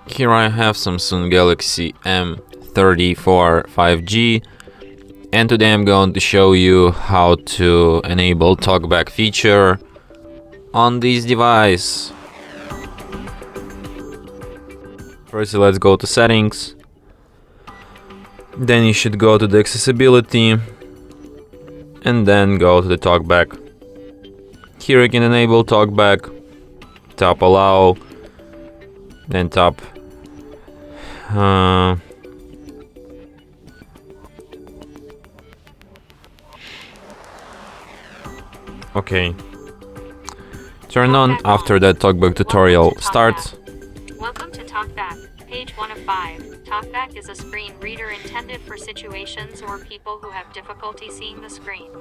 Here I have Samsung Galaxy M34 5G, and today I'm going to show you how to enable talkback feature on this device. First, let's go to settings. Then you should go to the accessibility and then go to the talkback. Here you can enable talkback, tap allow, then tap okay. Turn on after that talkback tutorial starts. Welcome to Talkback, page 1 of 5. Talkback is a screen reader intended for situations or people who have difficulty seeing the screen.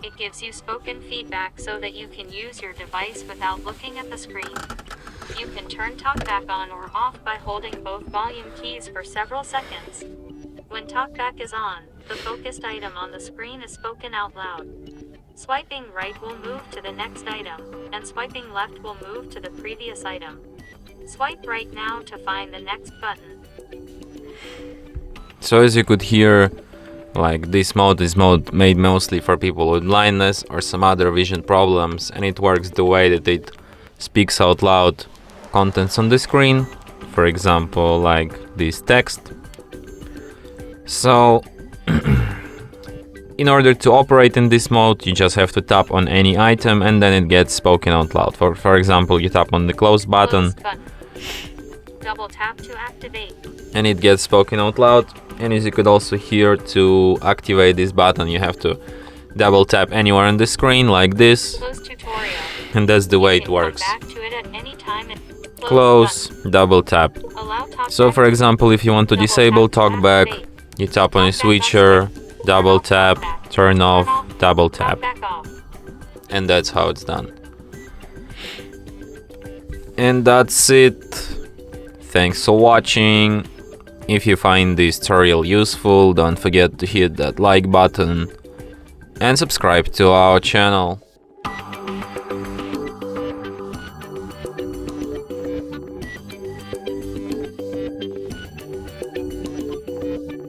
It gives you spoken feedback so that you can use your device without looking at the screen. You can turn Talkback on or off by holding both volume keys for several seconds. When Talkback is on, the focused item on the screen is spoken out loud. Swiping right will move to the next item, and swiping left will move to the previous item. Swipe right now to find the next button. So as you could hear, like this mode is made mostly for people with blindness or some other vision problems, and it works the way that it speaks out loud contents on the screen, for example like this text. So in order to operate in this mode, you just have to tap on any item and then it gets spoken out loud. For example, you tap on the close button. Double tap to activate. And it gets spoken out loud. And as you could also hear, to activate this button you have to double tap anywhere on the screen like this. Close tutorial. And that's the way it works. Come back to it at any time and Close, double tap. So for example, if you want to disable talkback, you tap on a switcher, double tap, turn off, double tap. And that's how it's done. And that's it. Thanks for watching. If you find this tutorial useful, don't forget to hit that like button and subscribe to our channel.